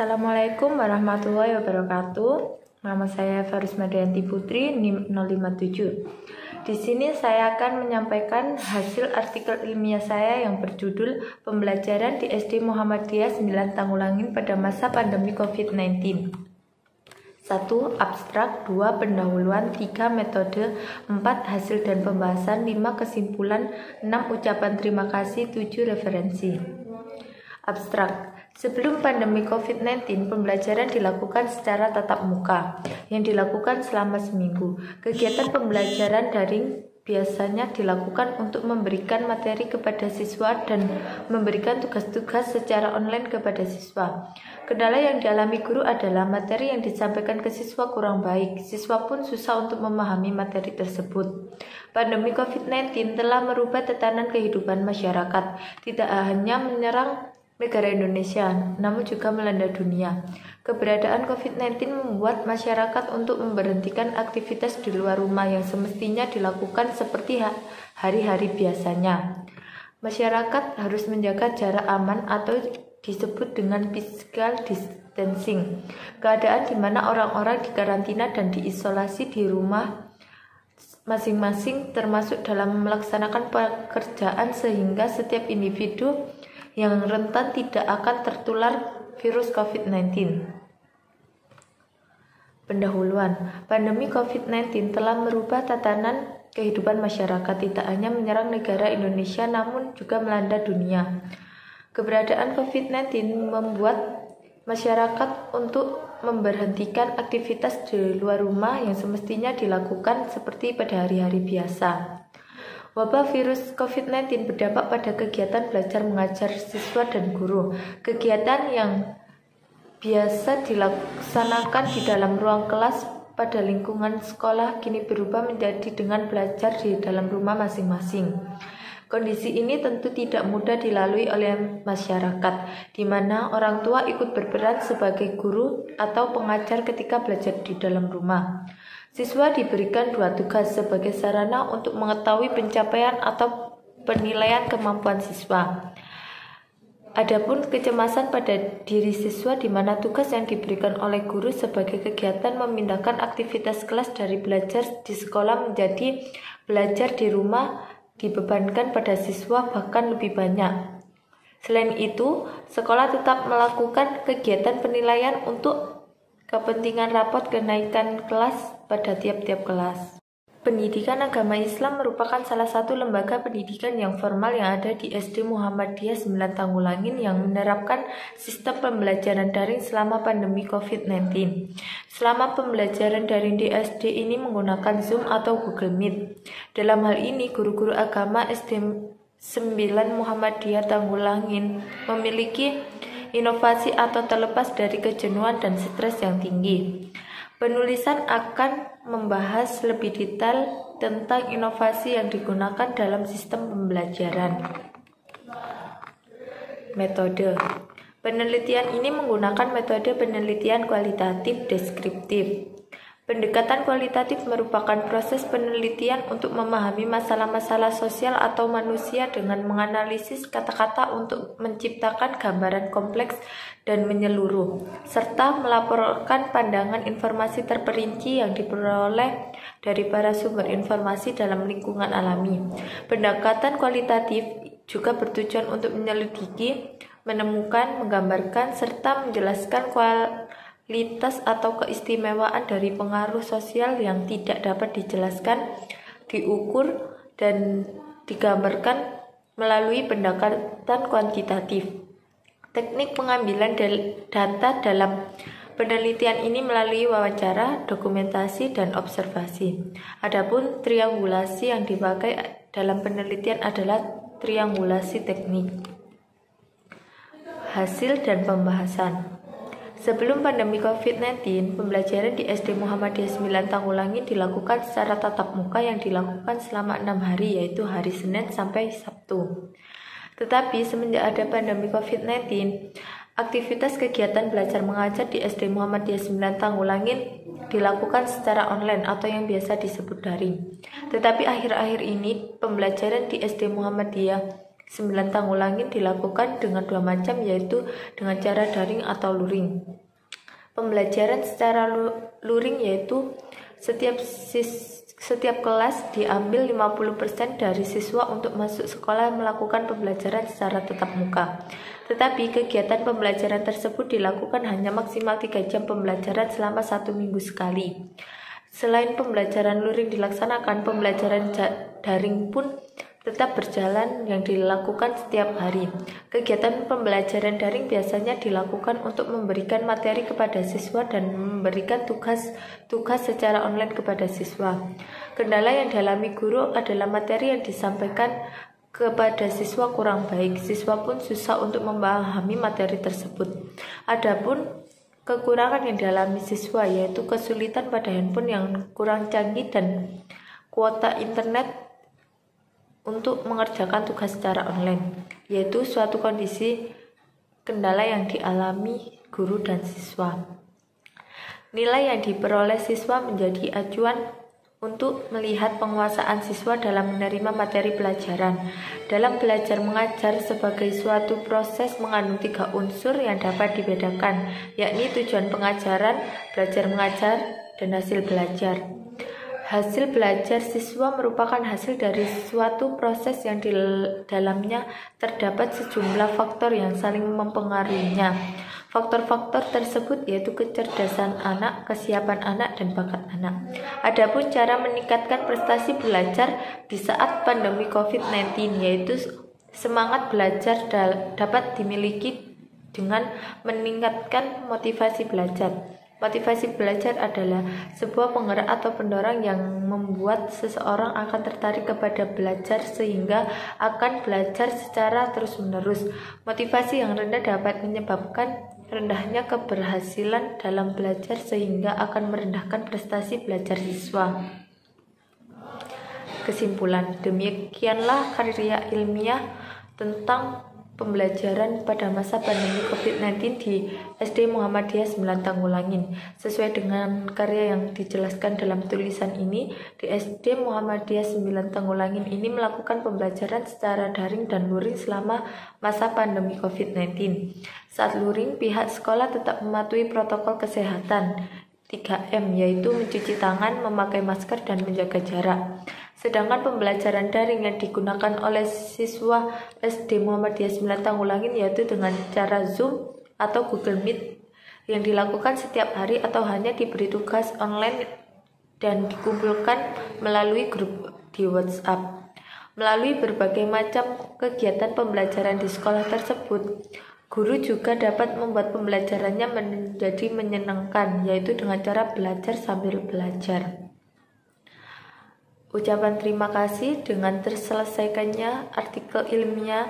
Assalamualaikum warahmatullahi wabarakatuh. Nama saya Farus Madianti Putri, NIM 057. Di sini saya akan menyampaikan hasil artikel ilmiah saya yang berjudul Pembelajaran di SD Muhammadiyah 9 Tanggulangin pada masa pandemi COVID-19. 1. Abstrak, 2. Pendahuluan, 3. Metode, 4. Hasil dan pembahasan, 5. Kesimpulan, 6. Ucapan terima kasih, 7. Referensi. Abstrak. Sebelum pandemi COVID-19, pembelajaran dilakukan secara tatap muka yang dilakukan selama seminggu. Kegiatan pembelajaran daring biasanya dilakukan untuk memberikan materi kepada siswa dan memberikan tugas-tugas secara online kepada siswa. Kendala yang dialami guru adalah materi yang disampaikan ke siswa kurang baik. Siswa pun susah untuk memahami materi tersebut. Pandemi COVID-19 telah merubah tatanan kehidupan masyarakat, tidak hanya menyerang negara Indonesia, namun juga melanda dunia. Keberadaan COVID-19 membuat masyarakat untuk memberhentikan aktivitas di luar rumah yang semestinya dilakukan seperti hari-hari biasanya. Masyarakat harus menjaga jarak aman atau disebut dengan physical distancing. Keadaan di mana orang-orang dikarantina dan diisolasi di rumah masing-masing termasuk dalam melaksanakan pekerjaan sehingga setiap individu yang rentan tidak akan tertular virus COVID-19. Pendahuluan, pandemi COVID-19 telah merubah tatanan kehidupan masyarakat, tidak hanya menyerang negara Indonesia namun juga melanda dunia. Keberadaan COVID-19 membuat masyarakat untuk memberhentikan aktivitas di luar rumah yang semestinya dilakukan seperti pada hari-hari biasa. Wabah virus COVID-19 berdampak pada kegiatan belajar mengajar siswa dan guru. Kegiatan yang biasa dilaksanakan di dalam ruang kelas pada lingkungan sekolah kini berubah menjadi dengan belajar di dalam rumah masing-masing. Kondisi ini tentu tidak mudah dilalui oleh masyarakat, di mana orang tua ikut berperan sebagai guru atau pengajar ketika belajar di dalam rumah. Siswa diberikan 2 tugas sebagai sarana untuk mengetahui pencapaian atau penilaian kemampuan siswa. Adapun kecemasan pada diri siswa di mana tugas yang diberikan oleh guru sebagai kegiatan memindahkan aktivitas kelas dari belajar di sekolah menjadi belajar di rumah dibebankan pada siswa bahkan lebih banyak. Selain itu, sekolah tetap melakukan kegiatan penilaian untuk kepentingan rapot kenaikan kelas pada tiap-tiap kelas. Pendidikan agama Islam merupakan salah satu lembaga pendidikan yang formal yang ada di SD Muhammadiyah 9 Tanggulangin yang menerapkan sistem pembelajaran daring selama pandemi COVID-19. Selama pembelajaran daring di SD ini menggunakan Zoom atau Google Meet. Dalam hal ini, guru-guru agama SD 9 Muhammadiyah Tanggulangin memiliki inovasi atau terlepas dari kejenuhan dan stres yang tinggi. Penulisan akan membahas lebih detail tentang inovasi yang digunakan dalam sistem pembelajaran. Metode penelitian ini menggunakan metode penelitian kualitatif deskriptif. Pendekatan kualitatif merupakan proses penelitian untuk memahami masalah-masalah sosial atau manusia dengan menganalisis kata-kata untuk menciptakan gambaran kompleks dan menyeluruh, serta melaporkan pandangan informasi terperinci yang diperoleh dari para sumber informasi dalam lingkungan alami. Pendekatan kualitatif juga bertujuan untuk menyelidiki, menemukan, menggambarkan, serta menjelaskan kualitas atau keistimewaan dari pengaruh sosial yang tidak dapat dijelaskan, diukur, dan digambarkan melalui pendekatan kuantitatif. Teknik pengambilan data dalam penelitian ini melalui wawancara, dokumentasi, dan observasi. Adapun triangulasi yang dipakai dalam penelitian adalah triangulasi teknik. Hasil dan pembahasan. Sebelum pandemi COVID-19, pembelajaran di SD Muhammadiyah 9 Tanggulangin dilakukan secara tatap muka yang dilakukan selama 6 hari, yaitu hari Senin sampai Sabtu. Tetapi semenjak ada pandemi COVID-19, aktivitas kegiatan belajar mengajar di SD Muhammadiyah 9 Tanggulangin dilakukan secara online atau yang biasa disebut daring. Tetapi akhir-akhir ini, pembelajaran di SD Muhammadiyah 9 tanggulangin dilakukan dengan 2 macam, yaitu dengan cara daring atau luring. Pembelajaran secara luring yaitu setiap kelas diambil 50% dari siswa untuk masuk sekolah melakukan pembelajaran secara tatap muka. Tetapi kegiatan pembelajaran tersebut dilakukan hanya maksimal 3 jam pembelajaran selama 1 minggu sekali. Selain pembelajaran luring dilaksanakan, pembelajaran daring pun tetap berjalan yang dilakukan setiap hari. Kegiatan pembelajaran daring biasanya dilakukan untuk memberikan materi kepada siswa dan memberikan tugas secara online kepada siswa. Kendala yang dialami guru adalah materi yang disampaikan kepada siswa kurang baik. Siswa pun susah untuk memahami materi tersebut. Adapun kekurangan yang dialami siswa yaitu kesulitan pada handphone yang kurang canggih dan kuota internet untuk mengerjakan tugas secara online, yaitu suatu kondisi kendala yang dialami guru dan siswa. Nilai yang diperoleh siswa menjadi acuan untuk melihat penguasaan siswa dalam menerima materi pelajaran. Dalam belajar mengajar sebagai suatu proses mengandung 3 unsur yang dapat dibedakan, yakni tujuan pengajaran, belajar mengajar, dan hasil belajar. Hasil belajar siswa merupakan hasil dari suatu proses yang di dalamnya terdapat sejumlah faktor yang saling mempengaruhinya. Faktor-faktor tersebut yaitu kecerdasan anak, kesiapan anak, dan bakat anak. Adapun cara meningkatkan prestasi belajar di saat pandemi COVID-19 yaitu semangat belajar dapat dimiliki dengan meningkatkan motivasi belajar. Motivasi belajar adalah sebuah penggerak atau pendorong yang membuat seseorang akan tertarik kepada belajar sehingga akan belajar secara terus-menerus. Motivasi yang rendah dapat menyebabkan rendahnya keberhasilan dalam belajar sehingga akan merendahkan prestasi belajar siswa. Kesimpulan, demikianlah karya ilmiah tentang pembelajaran pada masa pandemi COVID-19 di SD Muhammadiyah 9 Tanggulangin. Sesuai dengan karya yang dijelaskan dalam tulisan ini, di SD Muhammadiyah 9 Tanggulangin ini melakukan pembelajaran secara daring dan luring selama masa pandemi COVID-19. Saat luring, pihak sekolah tetap mematuhi protokol kesehatan 3M, yaitu mencuci tangan, memakai masker, dan menjaga jarak. Sedangkan pembelajaran daring yang digunakan oleh siswa SD Muhammadiyah 9 Tanggulangin yaitu dengan cara Zoom atau Google Meet yang dilakukan setiap hari atau hanya diberi tugas online dan dikumpulkan melalui grup di WhatsApp. Melalui berbagai macam kegiatan pembelajaran di sekolah tersebut, guru juga dapat membuat pembelajarannya menjadi menyenangkan, yaitu dengan cara belajar sambil belajar. Ucapan terima kasih dengan terselesaikannya artikel ilmiah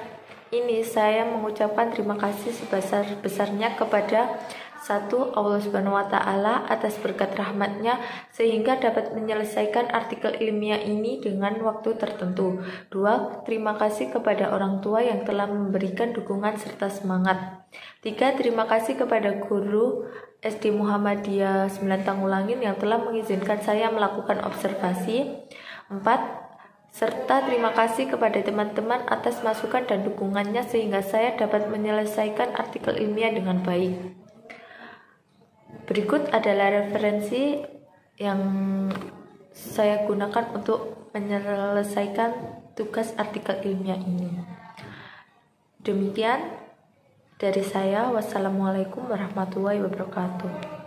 ini, saya mengucapkan terima kasih sebesar-besarnya kepada 1. Allah Subhanahu wa Ta'ala atas berkat rahmatnya sehingga dapat menyelesaikan artikel ilmiah ini dengan waktu tertentu. 2. Terima kasih kepada orang tua yang telah memberikan dukungan serta semangat. 3. Terima kasih kepada guru SD Muhammadiyah 9 Tanggulangin yang telah mengizinkan saya melakukan observasi. 4. Serta terima kasih kepada teman-teman atas masukan dan dukungannya sehingga saya dapat menyelesaikan artikel ilmiah dengan baik. Berikut adalah referensi yang saya gunakan untuk menyelesaikan tugas artikel ilmiah ini. Demikian dari saya. Wassalamualaikum warahmatullahi wabarakatuh.